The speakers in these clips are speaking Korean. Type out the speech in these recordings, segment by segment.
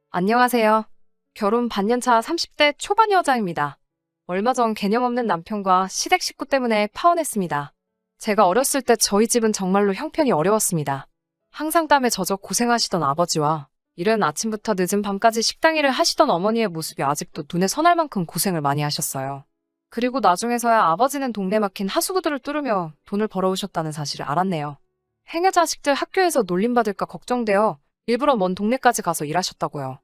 안녕하세요. 결혼 반년차 30대 초반 여자입니다. 얼마 전 개념 없는 남편과 시댁 식구 때문에 파혼했습니다. 제가 어렸을 때 저희 집은 정말로 형편이 어려웠습니다. 항상 땀에 젖어 고생하시던 아버지와 이른 아침부터 늦은 밤까지 식당 일을 하시던 어머니의 모습이 아직도 눈에 선할 만큼 고생을 많이 하셨어요. 그리고 나중에서야 아버지는 동네 막힌 하수구들을 뚫으며 돈을 벌어오셨다는 사실을 알았네요. 행여 자식들 학교에서 놀림받을까 걱정되어 일부러 먼 동네까지 가서 일하셨다고요.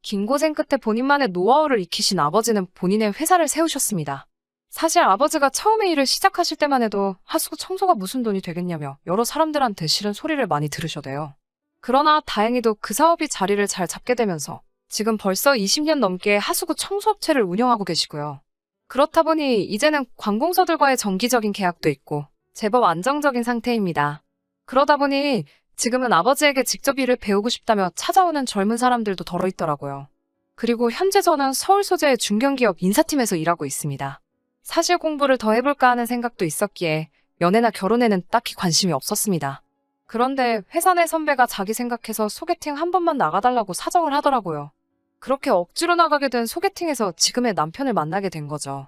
긴 고생 끝에 본인만의 노하우를 익히신 아버지는 본인의 회사를 세우셨습니다. 사실 아버지가 처음에 일을 시작하실 때만 해도 하수구 청소가 무슨 돈이 되겠냐며 여러 사람들한테 싫은 소리를 많이 들으셔대요. 그러나 다행히도 그 사업이 자리를 잘 잡게 되면서 지금 벌써 20년 넘게 하수구 청소업체를 운영하고 계시고요. 그렇다 보니 이제는 관공서들과의 정기적인 계약도 있고 제법 안정적인 상태입니다. 그러다 보니 지금은 아버지에게 직접 일을 배우고 싶다며 찾아오는 젊은 사람들도 덜어 있더라고요. 그리고 현재 저는 서울 소재의 중견기업 인사팀에서 일하고 있습니다. 사실 공부를 더 해볼까 하는 생각도 있었기에 연애나 결혼에는 딱히 관심이 없었습니다. 그런데 회사 내 선배가 자기 생각해서 소개팅 한 번만 나가달라고 사정을 하더라고요. 그렇게 억지로 나가게 된 소개팅에서 지금의 남편을 만나게 된 거죠.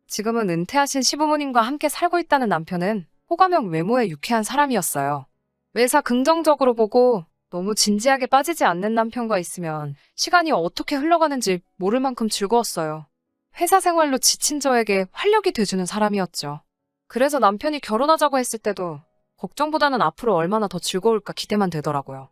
지금은 은퇴하신 시부모님과 함께 살고 있다는 남편은 호감형 외모에 유쾌한 사람이었어요. 매사 긍정적으로 보고 너무 진지하게 빠지지 않는 남편과 있으면 시간이 어떻게 흘러가는지 모를 만큼 즐거웠어요. 회사 생활로 지친 저에게 활력이 돼주는 사람이었죠. 그래서 남편이 결혼하자고 했을 때도 걱정보다는 앞으로 얼마나 더 즐거울까 기대만 되더라고요.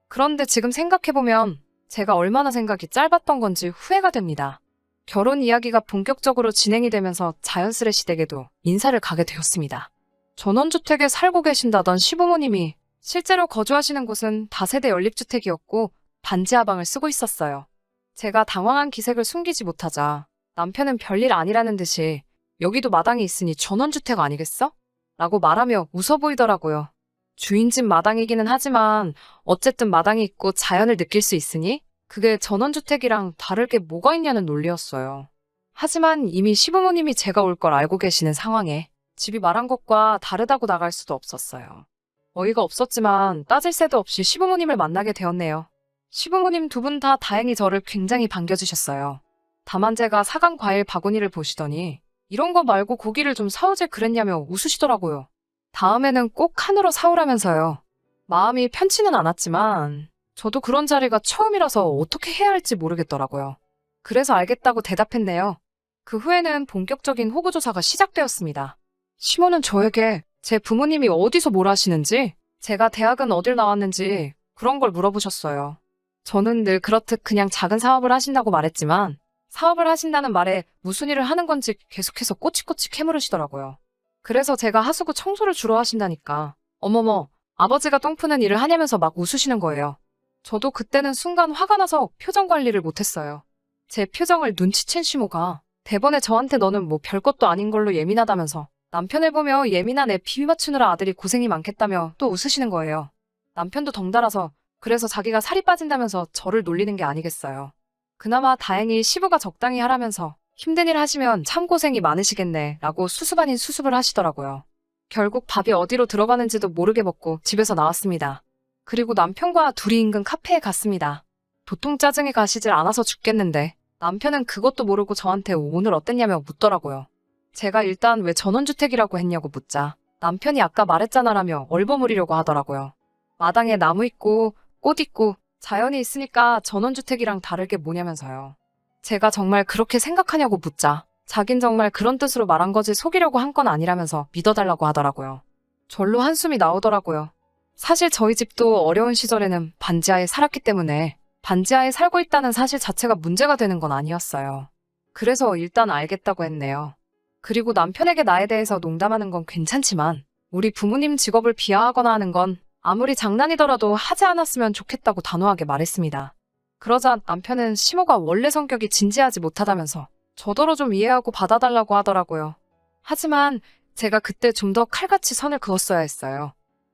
그런데 지금 생각해보면 제가 얼마나 생각이 짧았던 건지 후회가 됩니다. 결혼 이야기가 본격적으로 진행이 되면서 자연스레 시댁에도 인사를 가게 되었습니다. 전원주택에 살고 계신다던 시부모님이 실제로 거주하시는 곳은 다세대 연립주택이었고 반지하방을 쓰고 있었어요. 제가 당황한 기색을 숨기지 못하자 남편은 별일 아니라는 듯이 여기도 마당이 있으니 전원주택 아니겠어? 라고 말하며 웃어 보이더라고요. 주인집 마당이기는 하지만 어쨌든 마당이 있고 자연을 느낄 수 있으니 그게 전원주택이랑 다를 게 뭐가 있냐는 논리였어요. 하지만 이미 시부모님이 제가 올 걸 알고 계시는 상황에 집이 말한 것과 다르다고 나갈 수도 없었어요. 어이가 없었지만 따질 새도 없이 시부모님을 만나게 되었네요. 시부모님 두 분 다 다행히 저를 굉장히 반겨주셨어요. 다만 제가 사간 과일 바구니를 보시더니 이런 거 말고 고기를 좀 사오지 그랬냐며 웃으시더라고요. 다음에는 꼭 한우로 사오라면서요. 마음이 편치는 않았지만 저도 그런 자리가 처음이라서 어떻게 해야 할지 모르겠더라고요. 그래서 알겠다고 대답했네요. 그 후에는 본격적인 호구조사가 시작되었습니다. 시모는 저에게 제 부모님이 어디서 뭘 하시는지, 제가 대학은 어딜 나왔는지 그런 걸 물어보셨어요. 저는 늘 그렇듯 그냥 작은 사업을 하신다고 말했지만 사업을 하신다는 말에 무슨 일을 하는 건지 계속해서 꼬치꼬치 캐물으시더라고요. 그래서 제가 하수구 청소를 주로 하신다니까 어머머 아버지가 똥 푸는 일을 하냐면서 막 웃으시는 거예요. 저도 그때는 순간 화가 나서 표정 관리를 못했어요. 제 표정을 눈치챈 시모가 대번에 저한테 너는 뭐 별것도 아닌 걸로 예민하다면서 남편을 보며 예민한 애 비비 맞추느라 아들이 고생이 많겠다며 또 웃으시는 거예요. 남편도 덩달아서 그래서 자기가 살이 빠진다면서 저를 놀리는 게 아니겠어요. 그나마 다행히 시부가 적당히 하라면서 힘든 일 하시면 참 고생이 많으시겠네 라고 수습 아닌 수습을 하시더라고요. 결국 밥이 어디로 들어가는지도 모르게 먹고 집에서 나왔습니다. 그리고 남편과 둘이 인근 카페에 갔습니다. 도통 짜증이 가시질 않아서 죽겠는데 남편은 그것도 모르고 저한테 오늘 어땠냐며 묻더라고요. 제가 일단 왜 전원주택이라고 했냐고 묻자 남편이 아까 말했잖아라며 얼버무리려고 하더라고요. 마당에 나무 있고 꽃 있고 자연이 있으니까 전원주택이랑 다를 게 뭐냐면서요. 제가 정말 그렇게 생각하냐고 묻자 자긴 정말 그런 뜻으로 말한 거지 속이려고 한 건 아니라면서 믿어달라고 하더라고요. 절로 한숨이 나오더라고요. 사실 저희 집도 어려운 시절에는 반지하에 살았기 때문에 반지하에 살고 있다는 사실 자체가 문제가 되는 건 아니었어요. 그래서 일단 알겠다고 했네요. 그리고 남편에게 나에 대해서 농담하는 건 괜찮지만 우리 부모님 직업을 비하하거나 하는 건 아무리 장난이더라도 하지 않았으면 좋겠다고 단호하게 말했습니다. 그러자 남편은 시모가 원래 성격이 진지하지 못하다면서 저더러 좀 이해하고 받아달라고 하더라고요. 하지만 제가 그때 좀 더 칼같이 선을 그었어야 했어요.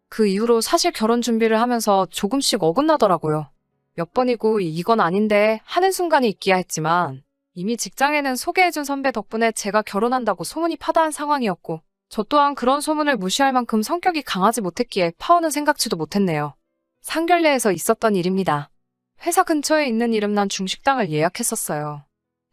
그 이후로 사실 결혼 준비를 하면서 조금씩 어긋나더라고요. 몇 번이고 이건 아닌데 하는 순간이 있기야 했지만 이미 직장에는 소개해준 선배 덕분에 제가 결혼한다고 소문이 파다한 상황이었고 저 또한 그런 소문을 무시할 만큼 성격이 강하지 못했기에 파혼은 생각지도 못했네요. 상견례에서 있었던 일입니다. 회사 근처에 있는 이름난 중식당을 예약했었어요.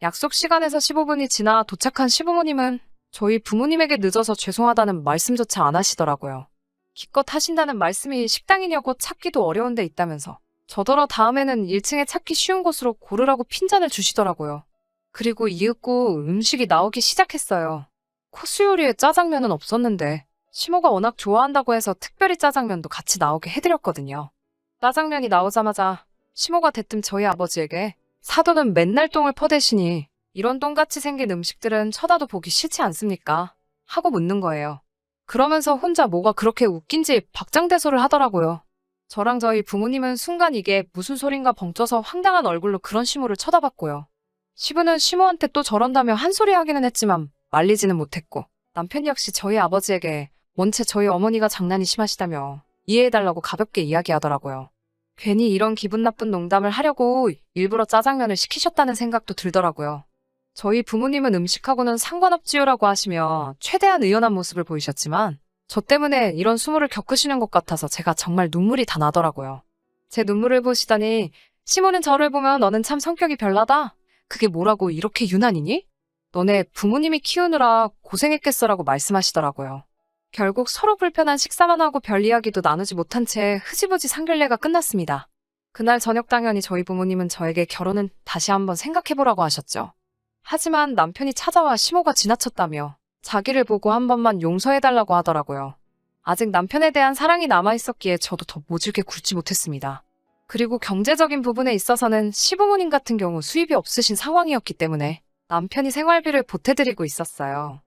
약속 시간에서 15분이 지나 도착한 시부모님은 저희 부모님에게 늦어서 죄송하다는 말씀조차 안 하시더라고요. 기껏 하신다는 말씀이 식당이냐고 찾기도 어려운 데 있다면서 저더러 다음에는 1층에 찾기 쉬운 곳으로 고르라고 핀잔을 주시더라고요. 그리고 이윽고 음식이 나오기 시작했어요. 코스 요리에 짜장면은 없었는데 시모가 워낙 좋아한다고 해서 특별히 짜장면도 같이 나오게 해드렸거든요. 짜장면이 나오자마자 시모가 대뜸 저희 아버지에게 사돈은 맨날 똥을 퍼대시니 이런 똥같이 생긴 음식들은 쳐다도 보기 싫지 않습니까? 하고 묻는 거예요. 그러면서 혼자 뭐가 그렇게 웃긴지 박장대소를 하더라고요. 저랑 저희 부모님은 순간 이게 무슨 소린가 벙쪄서 황당한 얼굴로 그런 시모를 쳐다봤고요. 시부는 시모한테 또 저런다며 한 소리 하기는 했지만 말리지는 못했고 남편 역시 저희 아버지에게 원체 저희 어머니가 장난이 심하시다며 이해해달라고 가볍게 이야기하더라고요. 괜히 이런 기분 나쁜 농담을 하려고 일부러 짜장면을 시키셨다는 생각도 들더라고요. 저희 부모님은 음식하고는 상관없지요라고 하시며 최대한 의연한 모습을 보이셨지만 저 때문에 이런 수모를 겪으시는 것 같아서 제가 정말 눈물이 다 나더라고요. 제 눈물을 보시더니 시모는 저를 보면 너는 참 성격이 별나다. 그게 뭐라고 이렇게 유난이니? 너네 부모님이 키우느라 고생했겠어라고 말씀하시더라고요. 결국 서로 불편한 식사만 하고 별 이야기도 나누지 못한 채 흐지부지 상견례가 끝났습니다. 그날 저녁 당연히 저희 부모님은 저에게 결혼은 다시 한번 생각해보라고 하셨죠. 하지만 남편이 찾아와 시모가 지나쳤다며 자기를 보고 한 번만 용서해달라고 하더라고요. 아직 남편에 대한 사랑이 남아있었기에 저도 더 모질게 굴지 못했습니다. 그리고 경제적인 부분에 있어서는 시부모님 같은 경우 수입이 없으신 상황이었기 때문에 남편이 생활비를 보태드리고 있었어요.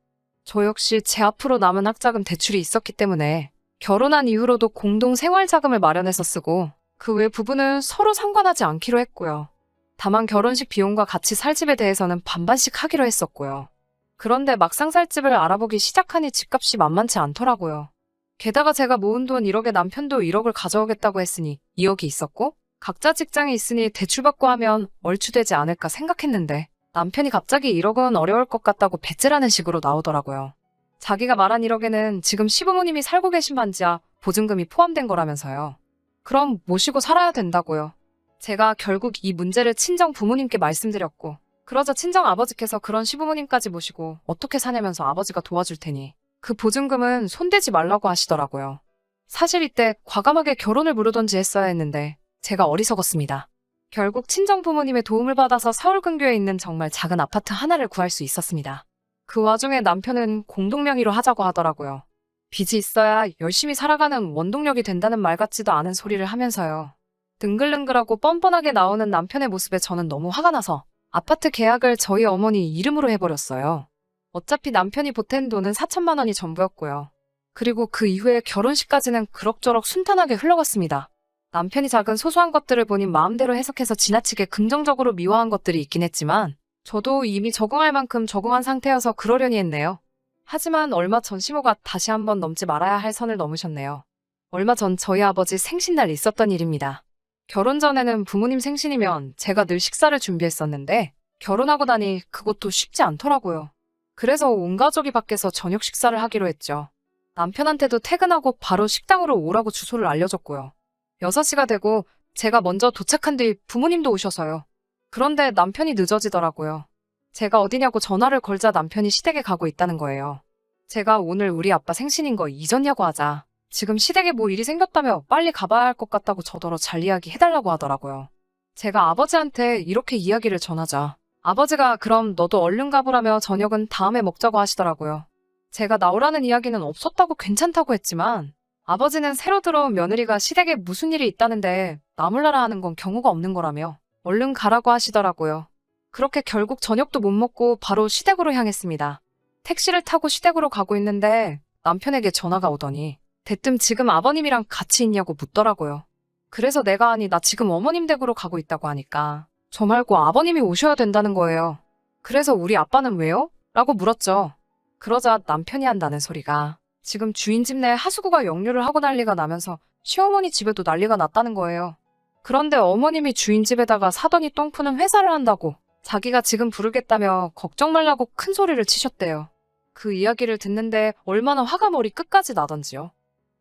저 역시 제 앞으로 남은 학자금 대출이 있었기 때문에 결혼한 이후로도 공동 생활자금을 마련해서 쓰고 그 외 부분은 서로 상관하지 않기로 했고요. 다만 결혼식 비용과 같이 살 집에 대해서는 반반씩 하기로 했었고요. 그런데 막상 살 집을 알아보기 시작하니 집값이 만만치 않더라고요. 게다가 제가 모은 돈 1억에 남편도 1억을 가져오겠다고 했으니 2억이 있었고 각자 직장이 있으니 대출받고 하면 얼추되지 않을까 생각했는데 남편이 갑자기 1억은 어려울 것 같다고 배째라는 식으로 나오더라고요. 자기가 말한 1억에는 지금 시부모님이 살고 계신 반지하 보증금이 포함된 거라면서요. 그럼 모시고 살아야 된다고요. 제가 결국 이 문제를 친정 부모님께 말씀드렸고 그러자 친정 아버지께서 그런 시부모님까지 모시고 어떻게 사냐면서 아버지가 도와줄 테니 그 보증금은 손대지 말라고 하시더라고요. 사실 이때 과감하게 결혼을 무르던지 했어야 했는데 제가 어리석었습니다. 결국 친정 부모님의 도움을 받아서 서울 근교에 있는 정말 작은 아파트 하나를 구할 수 있었습니다. 그 와중에 남편은 공동명의로 하자고 하더라고요. 빚이 있어야 열심히 살아가는 원동력이 된다는 말 같지도 않은 소리를 하면서요. 능글능글하고 뻔뻔하게 나오는 남편의 모습에 저는 너무 화가 나서 아파트 계약을 저희 어머니 이름으로 해버렸어요. 어차피 남편이 보탠 돈은 4천만 원이 전부였고요. 그리고 그 이후에 결혼식까지는 그럭저럭 순탄하게 흘러갔습니다. 남편이 작은 소소한 것들을 본인 마음대로 해석해서 지나치게 긍정적으로 미화한 것들이 있긴 했지만 저도 이미 적응할 만큼 적응한 상태여서 그러려니 했네요. 하지만 얼마 전 시모가 다시 한번 넘지 말아야 할 선을 넘으셨네요. 얼마 전 저희 아버지 생신날 있었던 일입니다. 결혼 전에는 부모님 생신이면 제가 늘 식사를 준비했었는데 결혼하고 나니 그것도 쉽지 않더라고요. 그래서 온 가족이 밖에서 저녁 식사를 하기로 했죠. 남편한테도 퇴근하고 바로 식당으로 오라고 주소를 알려줬고요. 6시가 되고 제가 먼저 도착한 뒤 부모님도 오셔서요. 그런데 남편이 늦어지더라고요. 제가 어디냐고 전화를 걸자 남편이 시댁에 가고 있다는 거예요. 제가 오늘 우리 아빠 생신인 거 잊었냐고 하자 지금 시댁에 뭐 일이 생겼다며 빨리 가봐야 할 것 같다고 저더러 잘 이야기 해달라고 하더라고요. 제가 아버지한테 이렇게 이야기를 전하자 아버지가 그럼 너도 얼른 가보라며 저녁은 다음에 먹자고 하시더라고요. 제가 나오라는 이야기는 없었다고 괜찮다고 했지만 아버지는 새로 들어온 며느리가 시댁에 무슨 일이 있다는데 나몰라라 하는 건 경우가 없는 거라며 얼른 가라고 하시더라고요. 그렇게 결국 저녁도 못 먹고 바로 시댁으로 향했습니다. 택시를 타고 시댁으로 가고 있는데 남편에게 전화가 오더니 대뜸 지금 아버님이랑 같이 있냐고 묻더라고요. 그래서 내가 아니 나 지금 어머님 댁으로 가고 있다고 하니까 저 말고 아버님이 오셔야 된다는 거예요. 그래서 우리 아빠는 왜요? 라고 물었죠. 그러자 남편이 한다는 소리가 지금 주인 집 내 하수구가 역류를 하고 난리가 나면서 시어머니 집에도 난리가 났다는 거예요. 그런데 어머님이 주인 집에다가 사돈이 똥 푸는 회사를 한다고 자기가 지금 부르겠다며 걱정 말라고 큰 소리를 치셨대요. 그 이야기를 듣는데 얼마나 화가 머리 끝까지 나던지요.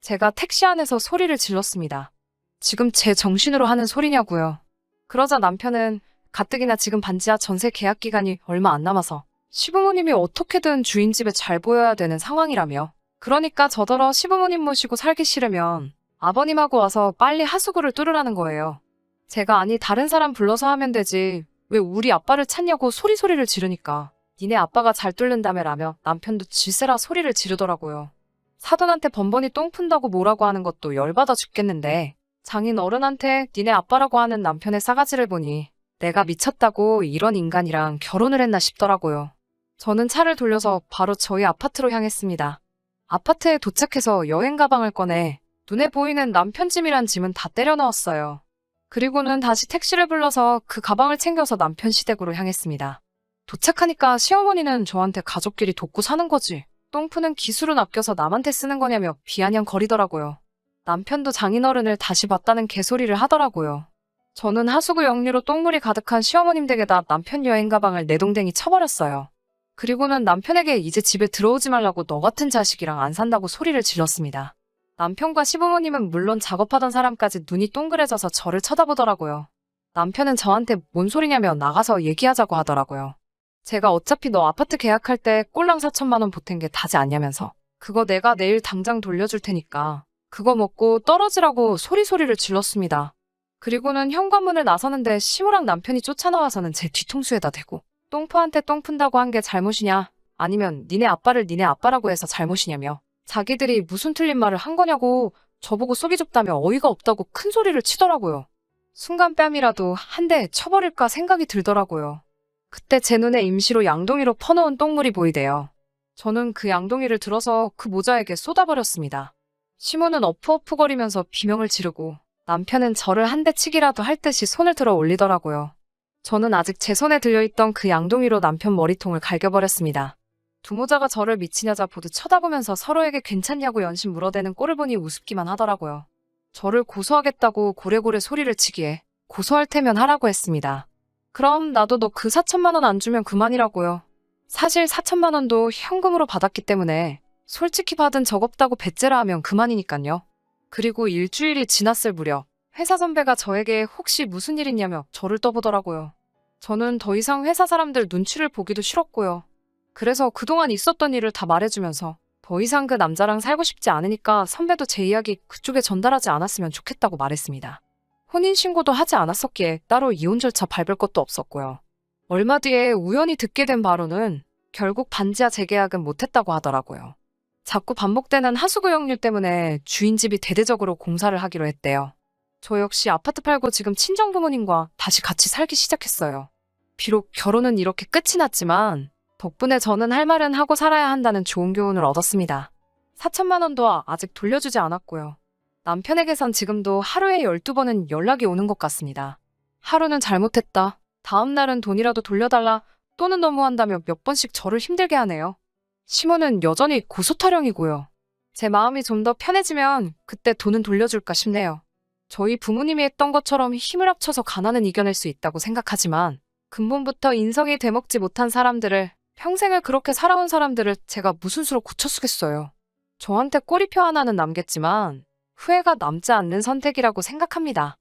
제가 택시 안에서 소리를 질렀습니다. 지금 제 정신으로 하는 소리냐고요. 그러자 남편은 가뜩이나 지금 반지하 전세 계약 기간이 얼마 안 남아서 시부모님이 어떻게든 주인 집에 잘 보여야 되는 상황이라며, 그러니까 저더러 시부모님 모시고 살기 싫으면 아버님하고 와서 빨리 하수구를 뚫으라는 거예요. 제가 아니 다른 사람 불러서 하면 되지 왜 우리 아빠를 찾냐고 소리를 지르니까 니네 아빠가 잘 뚫는다며 라며 남편도 질세라 소리를 지르더라고요. 사돈한테 번번이 똥 푼다고 뭐라고 하는 것도 열받아 죽겠는데 장인 어른한테 니네 아빠라고 하는 남편의 싸가지를 보니 내가 미쳤다고 이런 인간이랑 결혼을 했나 싶더라고요. 저는 차를 돌려서 바로 저희 아파트로 향했습니다. 아파트에 도착해서 여행 가방을 꺼내 눈에 보이는 남편 짐이란 짐은 다 때려 넣었어요. 그리고는 다시 택시를 불러서 그 가방을 챙겨서 남편 시댁으로 향했습니다. 도착하니까 시어머니는 저한테 가족끼리 돕고 사는 거지, 똥 푸는 기술은 아껴서 남한테 쓰는 거냐며 비아냥거리더라고요. 남편도 장인어른을 다시 봤다는 개소리를 하더라고요. 저는 하수구 역류로 똥물이 가득한 시어머님 댁에다 남편 여행 가방을 내동댕이 쳐버렸어요. 그리고는 남편에게 이제 집에 들어오지 말라고 너 같은 자식이랑 안 산다고 소리를 질렀습니다. 남편과 시부모님은 물론 작업하던 사람까지 눈이 동그래져서 저를 쳐다보더라고요. 남편은 저한테 뭔 소리냐며 나가서 얘기하자고 하더라고요. 제가 어차피 너 아파트 계약할 때 꼴랑 4천만 원 보탠 게 다지 않냐면서 그거 내가 내일 당장 돌려줄 테니까 그거 먹고 떨어지라고 소리를 질렀습니다. 그리고는 현관문을 나서는데 시무랑 남편이 쫓아나와서는 제 뒤통수에다 대고 똥포한테 똥 푼다고 한 게 잘못이냐 아니면 니네 아빠를 니네 아빠라고 해서 잘못이냐며 자기들이 무슨 틀린 말을 한 거냐고 저보고 쏘기 좁다며 어이가 없다고 큰 소리를 치더라고요. 순간 뺨이라도 한 대 쳐버릴까 생각이 들더라고요. 그때 제 눈에 임시로 양동이로 퍼놓은 똥물이 보이대요. 저는 그 양동이를 들어서 그 모자에게 쏟아버렸습니다. 시모는 어프어프거리면서 비명을 지르고 남편은 저를 한 대 치기라도 할 듯이 손을 들어 올리더라고요. 저는 아직 제 손에 들려있던 그 양동이로 남편 머리통을 갈겨버렸습니다. 두 모자가 저를 미친 여자 보듯 쳐다보면서 서로에게 괜찮냐고 연신 물어대는 꼴을 보니 우습기만 하더라고요. 저를 고소하겠다고 고래고래 소리를 치기에 고소할 테면 하라고 했습니다. 그럼 나도 너 그 4천만 원 안 주면 그만이라고요. 사실 4천만 원도 현금으로 받았기 때문에 솔직히 받은 적 없다고 배째라 하면 그만이니깐요. 그리고 일주일이 지났을 무렵 회사 선배가 저에게 혹시 무슨 일 있냐며 저를 떠보더라고요. 저는 더 이상 회사 사람들 눈치를 보기도 싫었고요. 그래서 그동안 있었던 일을 다 말해주면서 더 이상 그 남자랑 살고 싶지 않으니까 선배도 제 이야기 그쪽에 전달하지 않았으면 좋겠다고 말했습니다. 혼인신고도 하지 않았었기에 따로 이혼 절차 밟을 것도 없었고요. 얼마 뒤에 우연히 듣게 된 바로는 결국 반지하 재계약은 못했다고 하더라고요. 자꾸 반복되는 하수구 역류 때문에 주인집이 대대적으로 공사를 하기로 했대요. 저 역시 아파트 팔고 지금 친정부모님과 다시 같이 살기 시작했어요. 비록 결혼은 이렇게 끝이 났지만 덕분에 저는 할 말은 하고 살아야 한다는 좋은 교훈을 얻었습니다. 4천만 원도 아직 돌려주지 않았고요. 남편에게선 지금도 하루에 12번은 연락이 오는 것 같습니다. 하루는 잘못했다, 다음 날은 돈이라도 돌려달라, 또는 너무한다며 몇 번씩 저를 힘들게 하네요. 시모는 여전히 고소타령이고요. 제 마음이 좀 더 편해지면 그때 돈은 돌려줄까 싶네요. 저희 부모님이 했던 것처럼 힘을 합쳐서 가난은 이겨낼 수 있다고 생각하지만 근본부터 인성이 되먹지 못한 사람들을, 평생을 그렇게 살아온 사람들을 제가 무슨 수로 고쳐쓰겠어요. 저한테 꼬리표 하나는 남겠지만 후회가 남지 않는 선택이라고 생각합니다.